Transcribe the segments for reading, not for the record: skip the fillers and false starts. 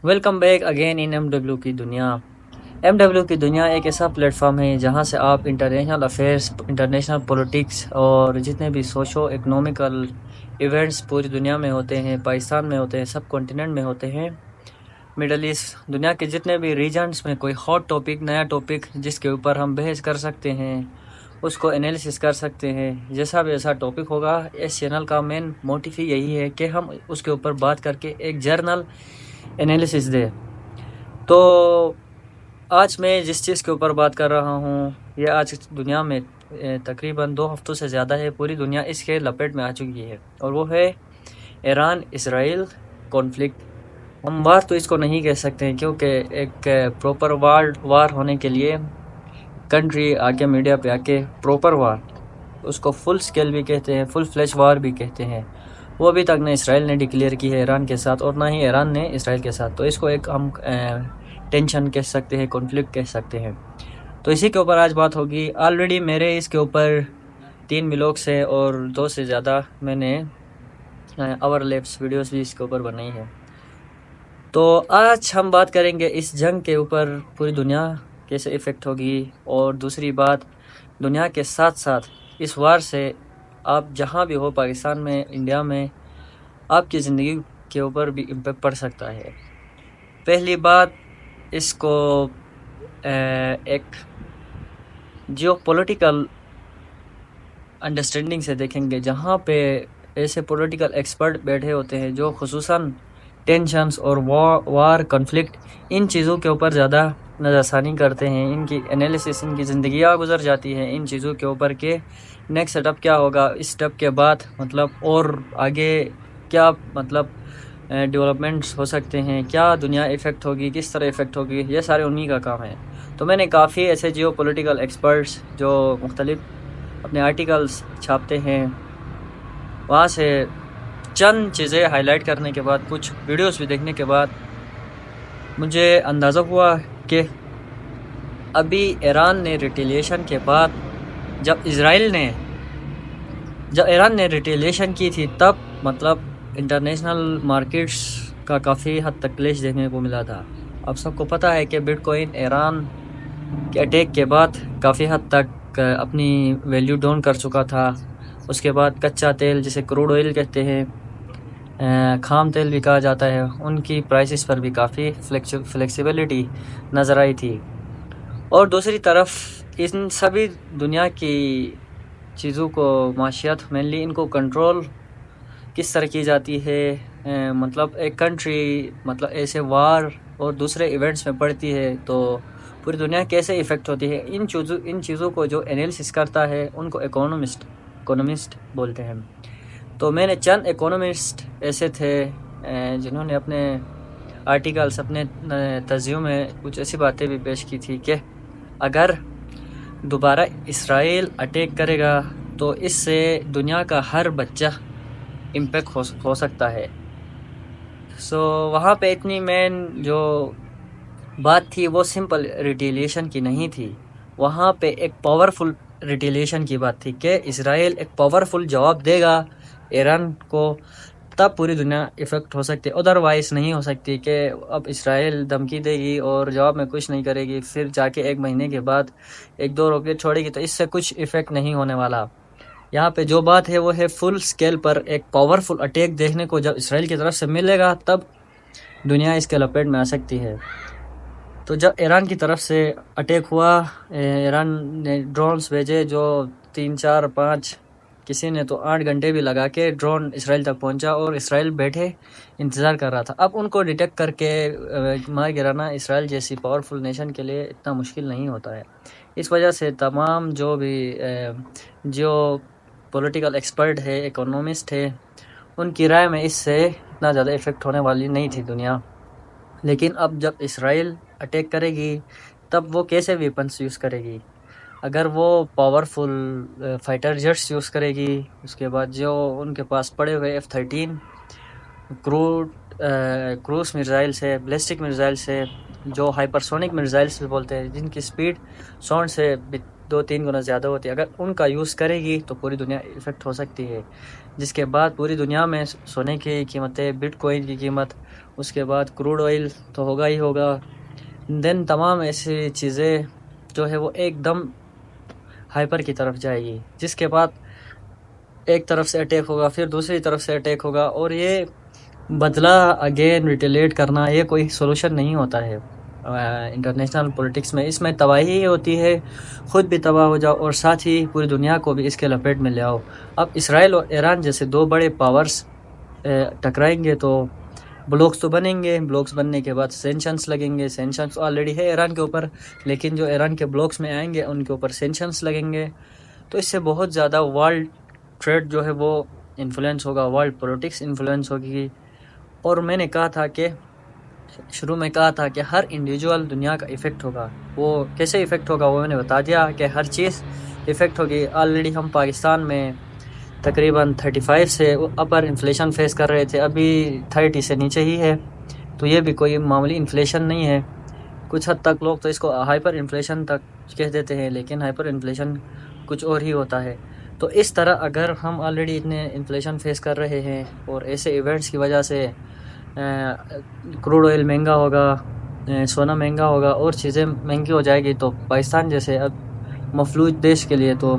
Welcome back again in M W کی دنیا۔ M W کی دنیا ایک ایسا پلیٹ فارم ہے جہاں سے آپ انٹرنیشنل افیئرس، انٹرنیشنل پولیٹکس اور جتنے بھی سوشو اکنومیکل ایونٹس پوری دنیا میں ہوتے ہیں، پاکستان میں ہوتے ہیں، سب کانٹیننٹ میں ہوتے ہیں، مڈل ایسٹ، دنیا کے جتنے بھی ریجنس میں کوئی ہاٹ ٹاپک، نیا ٹاپک جس کے اوپر ہم بحث کر سکتے ہیں، اس کو انالیسس کر سکتے ہیں، جیسا بھی ایسا ٹاپک ہوگا۔ اس چینل کا مین موٹیو ہی یہی ہے کہ ہم اس کے اوپر بات کر کے ایک جرنل انالیسس دے۔ تو آج میں جس چیز کے اوپر بات کر رہا ہوں، یہ آج دنیا میں تقریباً 2 ہفتوں سے زیادہ ہے، پوری دنیا اس کے لپیٹ میں آ چکی ہے، اور وہ ہے ایران اسرائیل کانفلکٹ۔ ہم وار تو اس کو نہیں کہہ سکتے ہیں، کیونکہ ایک پروپر وار ہونے کے لیے کنٹری آگے میڈیا پہ آ کے پروپر وار، اس کو فل سکیل بھی کہتے ہیں، فل فلیش وار بھی کہتے ہیں، وہ ابھی تک نہ اسرائیل نے ڈکلیئر کی ہے ایران کے ساتھ، اور نہ ہی ایران نے اسرائیل کے ساتھ۔ تو اس کو ایک ہم ٹینشن کہہ سکتے ہیں، کانفلکٹ کہہ سکتے ہیں۔ تو اسی کے اوپر آج بات ہوگی۔ آلریڈی میرے اس کے اوپر 3 ولاگس ہیں اور 2 سے زیادہ میں نے اوور لیپس ویڈیوز بھی اس کے اوپر بنائی ہے۔ تو آج ہم بات کریں گے اس جنگ کے اوپر، پوری دنیا کیسے افیکٹ ہوگی، اور دوسری بات، دنیا کے ساتھ ساتھ اس وار سے آپ جہاں بھی ہو، پاکستان میں، انڈیا میں، آپ کی زندگی کے اوپر بھی امپیکٹ پڑ سکتا ہے۔ پہلی بات، اس کو ایک جیو پولیٹیکل انڈرسٹینڈنگ سے دیکھیں گے، جہاں پہ ایسے پولیٹیکل ایکسپرٹ بیٹھے ہوتے ہیں جو خصوصاً ٹینشنز اور وار، کنفلکٹ، ان چیزوں کے اوپر زیادہ نظر ثانی کرتے ہیں، ان کی انالیسس، ان کی زندگیاں گزر جاتی ہیں ان چیزوں کے اوپر کہ نیکسٹ اسٹیپ کیا ہوگا، اس اسٹیپ کے بعد مطلب اور آگے کیا مطلب ڈیولپمنٹس ہو سکتے ہیں، کیا دنیا افیکٹ ہوگی، کس طرح افیکٹ ہوگی، یہ سارے انہی کا کام ہے۔ تو میں نے کافی ایسے جیو پولیٹیکل ایکسپرٹس جو مختلف اپنے آرٹیکلس چھاپتے ہیں، وہاں سے چند چیزیں ہائی لائٹ کرنے کے بعد، کچھ ویڈیوز بھی دیکھنے کے بعد مجھے اندازہ ہوا کہ ابھی ایران نے ریٹیلیشن کے بعد، جب ایران نے ریٹیلیشن کی تھی، تب مطلب انٹرنیشنل مارکیٹس کا کافی حد تک کلیش دیکھنے کو ملا تھا۔ اب سب کو پتہ ہے کہ بٹ کوائن ایران کے اٹیک کے بعد کافی حد تک اپنی ویلیو ڈاؤن کر چکا تھا۔ اس کے بعد کچا تیل، جسے کروڈ آئل کہتے ہیں، خام تیل بھی کہا جاتا ہے، ان کی پرائسز پر بھی کافی فلیکسیبلٹی نظر آئی تھی۔ اور دوسری طرف ان سبھی دنیا کی چیزوں کو، معاشیات مینلی، ان کو کنٹرول کس طرح کی جاتی ہے، مطلب ایک کنٹری مطلب ایسے وار اور دوسرے ایونٹس میں پڑتی ہے تو پوری دنیا کیسے افیکٹ ہوتی ہے، ان چیزوں کو جو انالیسس کرتا ہے ان کو اکونومسٹ بولتے ہیں۔ تو میں نے چند اکونومسٹ ایسے تھے جنہوں نے اپنے آرٹیکلس، اپنے تجزیوں میں کچھ ایسی باتیں بھی پیش کی تھی کہ اگر دوبارہ اسرائیل اٹیک کرے گا تو اس سے دنیا کا ہر بچہ امپیکٹ ہو سکتا ہے۔ وہاں پہ اتنی مین جو بات تھی وہ سمپل ریٹیلیشن کی نہیں تھی، وہاں پہ ایک پاورفل ریٹیلیشن کی بات تھی کہ اسرائیل ایک پاورفل جواب دے گا ایران کو، تب پوری دنیا افیکٹ ہو سکتی ہے، ادروائز نہیں ہو سکتی کہ اب اسرائیل دھمکی دے گی اور جواب میں کچھ نہیں کرے گی، پھر جا کے 1 مہینے کے بعد 1-2 راکٹ چھوڑے گی، تو اس سے کچھ افیکٹ نہیں ہونے والا۔ یہاں پہ جو بات ہے وہ ہے فل سکیل پر ایک پاورفل اٹیک دیکھنے کو جب اسرائیل کی طرف سے ملے گا، تب دنیا اس کے لپیٹ میں آ سکتی ہے۔ تو جب ایران کی طرف سے اٹیک ہوا، ایران نے ڈرونز بھیجے جو 3-4-5، کسی نے تو 8 گھنٹے بھی لگا کے ڈرون اسرائیل تک پہنچا، اور اسرائیل بیٹھے انتظار کر رہا تھا۔ اب ان کو ڈیٹیکٹ کر کے مار گرانا اسرائیل جیسی پاورفل نیشن کے لیے اتنا مشکل نہیں ہوتا ہے۔ اس وجہ سے تمام جو بھی جو پولیٹیکل ایکسپرٹ ہے، اکونومسٹ ہے، ان کی رائے میں اس سے اتنا زیادہ افیکٹ ہونے والی نہیں تھی دنیا۔ لیکن اب جب اسرائیل اٹیک کرے گی تب وہ کیسے ویپنس یوز کرے گی؟ اگر وہ پاورفل فائٹر جیٹس یوز کرے گی، اس کے بعد جو ان کے پاس پڑے ہوئے F-13 کروز میزائلس ہے، بیلسٹک میزائلس ہے، جو ہائپرسونک میزائلس بولتے ہیں، جن کی سپیڈ ساؤنڈ سے 2-3 گنا زیادہ ہوتی ہے. اگر ان کا یوز کرے گی تو پوری دنیا افیکٹ ہو سکتی ہے، جس کے بعد پوری دنیا میں سونے کی قیمتیں، بٹ کوائن کی قیمت، اس کے بعد کروڈ آئل تو ہوگا ہی ہوگا، دین تمام ایسی چیزیں جو ہے وہ ایک دم ہائپر کی طرف جائے گی، جس کے بعد ایک طرف سے اٹیک ہوگا، پھر دوسری طرف سے اٹیک ہوگا، اور یہ بدلہ اگین ریٹیلیٹ کرنا یہ کوئی سولوشن نہیں ہوتا ہے انٹرنیشنل پولیٹکس میں. اس میں تباہی ہی ہوتی ہے، خود بھی تباہ ہو جاؤ اور ساتھ ہی پوری دنیا کو بھی اس کے لپیٹ میں لے آؤ. اب اسرائیل اور ایران جیسے دو بڑے پاورز ٹکرائیں گے تو بلوکس تو بنیں گے، بلوکس بننے کے بعد سینکشنز لگیں گے. سینکشنز آلریڈی ہے ایران کے اوپر، لیکن جو ایران کے بلوکس میں آئیں گے ان کے اوپر سینکشنز لگیں گے. تو اس سے بہت زیادہ ورلڈ ٹریڈ جو ہے وہ انفلوئنس ہوگا، ورلڈ پولیٹکس انفلوئنس ہوگی. اور میں نے کہا تھا کہ شروع میں کہا تھا کہ ہر انڈیویجول دنیا کا ایفیکٹ ہوگا. وہ کیسے ایفیکٹ ہوگا وہ میں نے بتا دیا کہ ہر چیز ایفیکٹ ہوگی. آلریڈی ہم پاکستان میں تقریباً 35 سے اپر انفلیشن فیس کر رہے تھے، ابھی 30 سے نیچے ہی ہے. تو یہ بھی کوئی معمولی انفلیشن نہیں ہے. کچھ حد تک لوگ تو اس کو ہائپر انفلیشن تک کہہ دیتے ہیں، لیکن ہائپر انفلیشن کچھ اور ہی ہوتا ہے. تو اس طرح اگر ہم آلریڈی اتنے انفلیشن فیس کر رہے ہیں اور ایسے ایونٹس کی وجہ سے کروڈ آئل مہنگا ہوگا، سونا مہنگا ہوگا اور چیزیں مہنگی ہو جائے گی، تو پاکستان جیسے اب مفلوج دیش کے لیے تو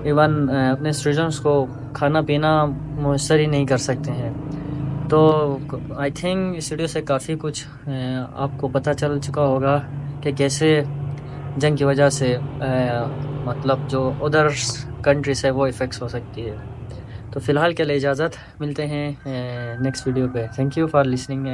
ایون اپنے سٹیزنس کو کھانا پینا میسر ہی نہیں کر سکتے ہیں. تو آئی تھنک اس ویڈیو سے کافی کچھ آپ کو پتہ چل چکا ہوگا کہ کیسے جنگ کی وجہ سے مطلب جو ادر کنٹریز ہے وہ افیکٹس ہو سکتی ہے. تو فی الحال کے لیے اجازت، ملتے ہیں نیکسٹ ویڈیو پہ. Thank you for listening.